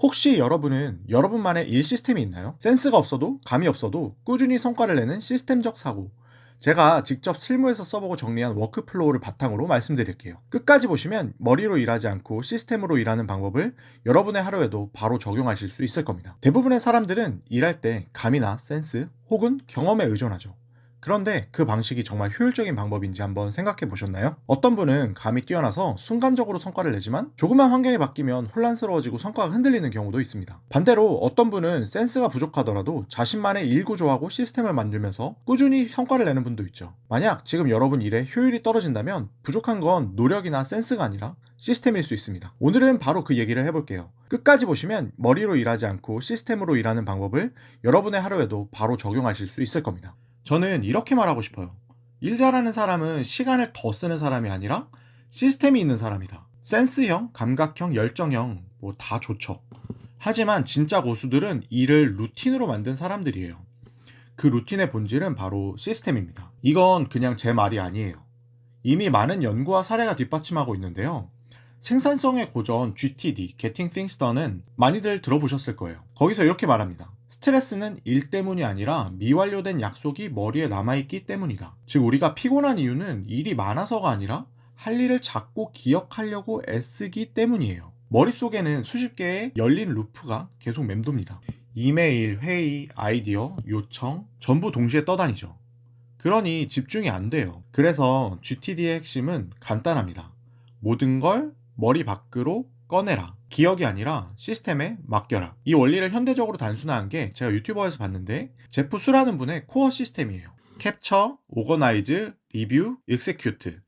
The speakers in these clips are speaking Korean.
혹시 여러분은 여러분만의 일 시스템이 있나요? 센스가 없어도 감이 없어도 꾸준히 성과를 내는 시스템적 사고. 제가 직접 실무에서 써보고 정리한 워크플로우를 바탕으로 말씀드릴게요. 끝까지 보시면 머리로 일하지 않고 시스템으로 일하는 방법을 여러분의 하루에도 바로 적용하실 수 있을 겁니다. 대부분의 사람들은 일할 때 감이나 센스 혹은 경험에 의존하죠. 그런데 그 방식이 정말 효율적인 방법인지 한번 생각해 보셨나요? 어떤 분은 감이 뛰어나서 순간적으로 성과를 내지만 조그만 환경이 바뀌면 혼란스러워지고 성과가 흔들리는 경우도 있습니다. 반대로 어떤 분은 센스가 부족하더라도 자신만의 일 구조하고 시스템을 만들면서 꾸준히 성과를 내는 분도 있죠. 만약 지금 여러분 일의 효율이 떨어진다면 부족한 건 노력이나 센스가 아니라 시스템일 수 있습니다. 오늘은 바로 그 얘기를 해볼게요. 끝까지 보시면 머리로 일하지 않고 시스템으로 일하는 방법을 여러분의 하루에도 바로 적용하실 수 있을 겁니다. 저는 이렇게 말하고 싶어요. 일 잘하는 사람은 시간을 더 쓰는 사람이 아니라 시스템이 있는 사람이다. 센스형, 감각형, 열정형, 뭐 다 좋죠. 하지만 진짜 고수들은 일을 루틴으로 만든 사람들이에요. 그 루틴의 본질은 바로 시스템입니다. 이건 그냥 제 말이 아니에요. 이미 많은 연구와 사례가 뒷받침하고 있는데요. 생산성의 고전 GTD, Getting Things Done은 많이들 들어보셨을 거예요. 거기서 이렇게 말합니다. 스트레스는 일 때문이 아니라 미완료된 약속이 머리에 남아있기 때문이다. 즉 우리가 피곤한 이유는 일이 많아서가 아니라 할 일을 자꾸 기억하려고 애쓰기 때문이에요. 머릿속에는 수십 개의 열린 루프가 계속 맴돕니다. 이메일, 회의, 아이디어, 요청 전부 동시에 떠다니죠. 그러니 집중이 안 돼요. 그래서 GTD의 핵심은 간단합니다. 모든 걸 머리 밖으로 꺼내라. 기억이 아니라 시스템에 맡겨라. 이 원리를 현대적으로 단순화한 게 제가 유튜버에서 봤는데 제프 수라는 분의 코어 시스템이에요. 캡처, 오거나이즈, 리뷰, 익세큐트.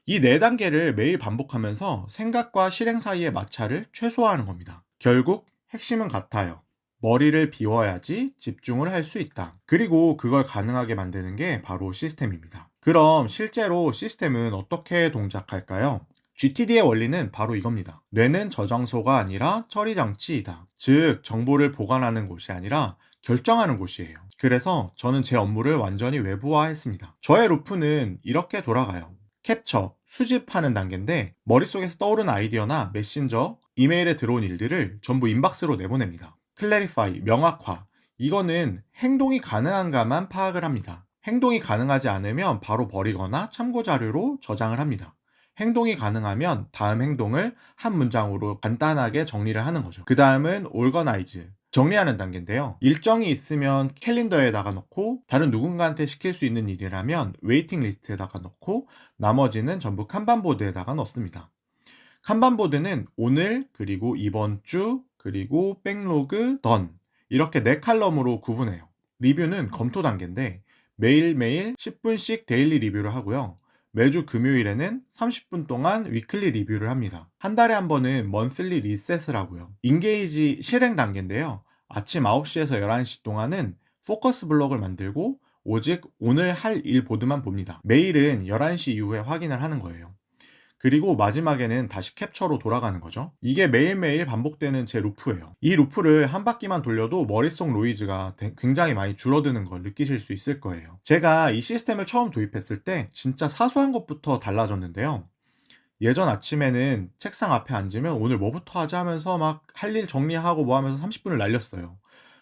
이 네 단계를 매일 반복하면서 생각과 실행 사이의 마찰을 최소화하는 겁니다. 결국 핵심은 같아요. 머리를 비워야지 집중을 할 수 있다. 그리고 그걸 가능하게 만드는 게 바로 시스템입니다. 그럼 실제로 시스템은 어떻게 동작할까요? GTD의 원리는 바로 이겁니다. 뇌는 저장소가 아니라 처리 장치이다. 즉, 정보를 보관하는 곳이 아니라 결정하는 곳이에요. 그래서 저는 제 업무를 완전히 외부화했습니다. 저의 루프는 이렇게 돌아가요. 캡처, 수집하는 단계인데 머릿속에서 떠오른 아이디어나 메신저, 이메일에 들어온 일들을 전부 인박스로 내보냅니다. 클래리파이, 명확화. 이거는 행동이 가능한가만 파악을 합니다. 행동이 가능하지 않으면 바로 버리거나 참고 자료로 저장을 합니다. 행동이 가능하면 다음 행동을 한 문장으로 간단하게 정리를 하는 거죠. 그 다음은 organize. 정리하는 단계인데요. 일정이 있으면 캘린더에다가 넣고 다른 누군가한테 시킬 수 있는 일이라면 웨이팅 리스트에다가 넣고 나머지는 전부 칸반보드에다가 넣습니다. 칸반보드는 오늘 그리고 이번 주 그리고 백로그 던 이렇게 네 칼럼으로 구분해요. 리뷰는 검토 단계인데 매일매일 10분씩 데일리 리뷰를 하고요. 매주 금요일에는 30분 동안 위클리 리뷰를 합니다. 한 달에 한 번은 먼슬리 리셋을 하고요. 인게이지 실행 단계인데요. 아침 9시에서 11시 동안은 포커스 블록을 만들고 오직 오늘 할 일 보드만 봅니다. 매일은 11시 이후에 확인을 하는 거예요. 그리고 마지막에는 다시 캡처로 돌아가는 거죠. 이게 매일매일 반복되는 제 루프예요. 이 루프를 한 바퀴만 돌려도 머릿속 노이즈가 굉장히 많이 줄어드는 걸 느끼실 수 있을 거예요. 제가 이 시스템을 처음 도입했을 때 진짜 사소한 것부터 달라졌는데요. 예전 아침에는 책상 앞에 앉으면 오늘 뭐부터 하자 하면서 막 할 일 정리하고 뭐 하면서 30분을 날렸어요.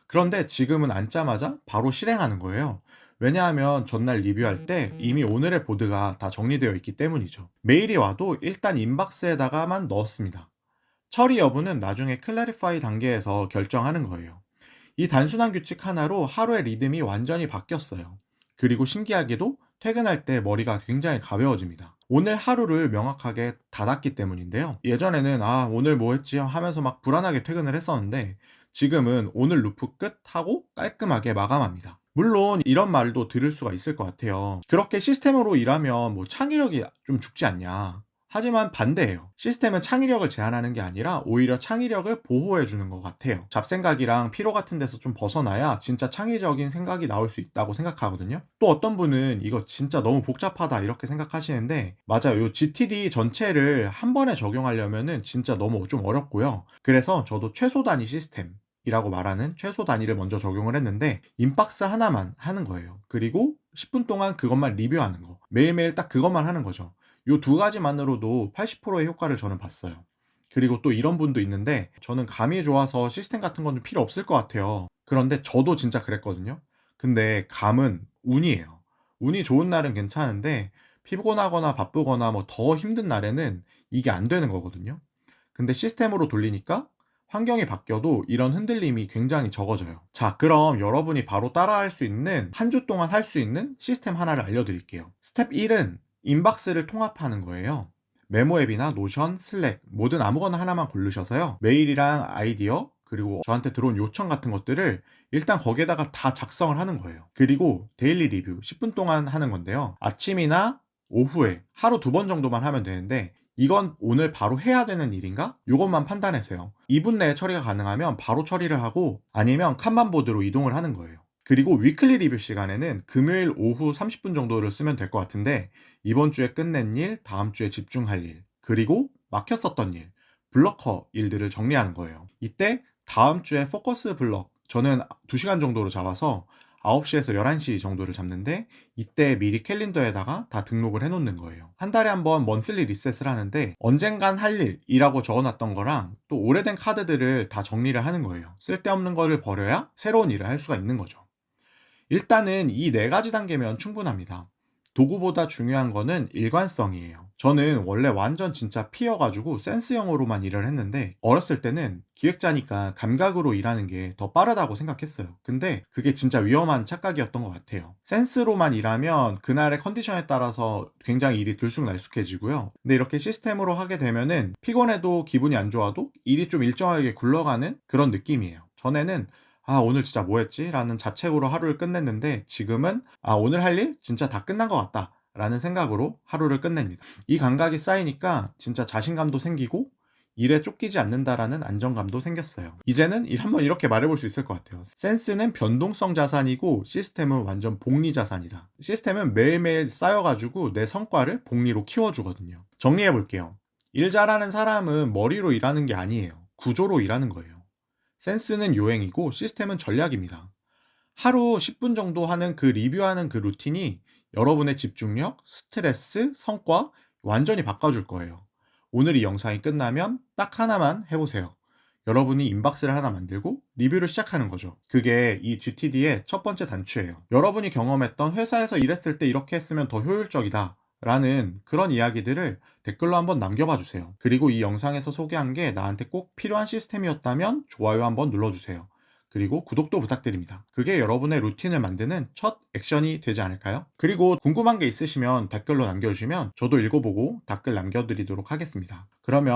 그런데 지금은 앉자마자 바로 실행하는 거예요. 왜냐하면 전날 리뷰할 때 이미 오늘의 보드가 다 정리되어 있기 때문이죠. 메일이 와도 일단 인박스에다가만 넣었습니다. 처리 여부는 나중에 클래리파이 단계에서 결정하는 거예요. 이 단순한 규칙 하나로 하루의 리듬이 완전히 바뀌었어요. 그리고 신기하게도 퇴근할 때 머리가 굉장히 가벼워집니다. 오늘 하루를 명확하게 닫았기 때문인데요. 예전에는 오늘 뭐 했지 하면서 막 불안하게 퇴근을 했었는데 지금은 오늘 루프 끝 하고 깔끔하게 마감합니다. 물론 이런 말도 들을 수가 있을 것 같아요. 그렇게 시스템으로 일하면 뭐 창의력이 좀 죽지 않냐. 하지만 반대예요. 시스템은 창의력을 제한하는 게 아니라 오히려 창의력을 보호해 주는 것 같아요. 잡생각이랑 피로 같은 데서 좀 벗어나야 진짜 창의적인 생각이 나올 수 있다고 생각하거든요. 또 어떤 분은 이거 진짜 너무 복잡하다 이렇게 생각하시는데 맞아요. 요 GTD 전체를 한 번에 적용하려면은 진짜 너무 좀 어렵고요. 그래서 저도 최소 단위 시스템 이라고 말하는 최소 단위를 먼저 적용을 했는데 인박스 하나만 하는 거예요. 그리고 10분 동안 그것만 리뷰하는 거. 매일매일 딱 그것만 하는 거죠. 요 두 가지만으로도 80%의 효과를 저는 봤어요. 그리고 또 이런 분도 있는데 저는 감이 좋아서 시스템 같은 건 필요 없을 것 같아요. 그런데 저도 진짜 그랬거든요. 근데 감은 운이에요. 운이 좋은 날은 괜찮은데 피곤하거나 바쁘거나 뭐 더 힘든 날에는 이게 안 되는 거거든요. 근데 시스템으로 돌리니까 환경이 바뀌어도 이런 흔들림이 굉장히 적어져요. 자, 그럼 여러분이 바로 따라할 수 있는 한 주 동안 할 수 있는 시스템 하나를 알려드릴게요. 스텝 1은 인박스를 통합하는 거예요. 메모 앱이나 노션, 슬랙 뭐든 아무거나 하나만 고르셔서요. 메일이랑 아이디어 그리고 저한테 들어온 요청 같은 것들을 일단 거기에다가 다 작성을 하는 거예요. 그리고 데일리 리뷰 10분 동안 하는 건데요. 아침이나 오후에 하루 2번 정도만 하면 되는데 이건 오늘 바로 해야 되는 일인가? 요것만 판단해서요. 2분 내에 처리가 가능하면 바로 처리를 하고 아니면 칸반보드로 이동을 하는 거예요. 그리고 위클리 리뷰 시간에는 금요일 오후 30분 정도를 쓰면 될 것 같은데 이번 주에 끝낸 일, 다음 주에 집중할 일, 그리고 막혔었던 일, 블러커 일들을 정리하는 거예요. 이때 다음 주에 포커스 블럭 저는 2시간 정도로 잡아서 9시에서 11시 정도를 잡는데 이때 미리 캘린더에다가 다 등록을 해놓는 거예요. 한 달에 한 번 먼슬리 리셋을 하는데 언젠간 할 일이라고 적어놨던 거랑 또 오래된 카드들을 다 정리를 하는 거예요. 쓸데없는 거를 버려야 새로운 일을 할 수가 있는 거죠. 일단은 이 4가지 단계면 충분합니다. 도구보다 중요한 거는 일관성이에요. 저는 원래 완전 진짜 P여가지고 센스형으로만 일을 했는데 어렸을 때는 기획자니까 감각으로 일하는 게 더 빠르다고 생각했어요. 근데 그게 진짜 위험한 착각이었던 것 같아요. 센스로만 일하면 그날의 컨디션에 따라서 굉장히 일이 들쑥날쑥해지고요. 근데 이렇게 시스템으로 하게 되면은 피곤해도 기분이 안 좋아도 일이 좀 일정하게 굴러가는 그런 느낌이에요. 전에는 오늘 진짜 뭐 했지? 라는 자책으로 하루를 끝냈는데 지금은 오늘 할 일 진짜 다 끝난 것 같다. 라는 생각으로 하루를 끝냅니다. 이 감각이 쌓이니까 진짜 자신감도 생기고 일에 쫓기지 않는다라는 안정감도 생겼어요. 이제는 한번 이렇게 말해볼 수 있을 것 같아요. 센스는 변동성 자산이고 시스템은 완전 복리 자산이다. 시스템은 매일매일 쌓여가지고 내 성과를 복리로 키워주거든요. 정리해볼게요. 일 잘하는 사람은 머리로 일하는 게 아니에요. 구조로 일하는 거예요. 센스는 요행이고 시스템은 전략입니다. 하루 10분 정도 하는 그 리뷰하는 그 루틴이 여러분의 집중력, 스트레스, 성과 완전히 바꿔줄 거예요. 오늘 이 영상이 끝나면 딱 하나만 해보세요. 여러분이 인박스를 하나 만들고 리뷰를 시작하는 거죠. 그게 이 GTD의 첫 번째 단추예요. 여러분이 경험했던 회사에서 일했을 때 이렇게 했으면 더 효율적이다. 라는 그런 이야기들을 댓글로 한번 남겨봐 주세요. 그리고 이 영상에서 소개한 게 나한테 꼭 필요한 시스템이었다면 좋아요 한번 눌러주세요. 그리고 구독도 부탁드립니다. 그게 여러분의 루틴을 만드는 첫 액션이 되지 않을까요? 그리고 궁금한 게 있으시면 댓글로 남겨주시면 저도 읽어보고 댓글 남겨드리도록 하겠습니다. 그러면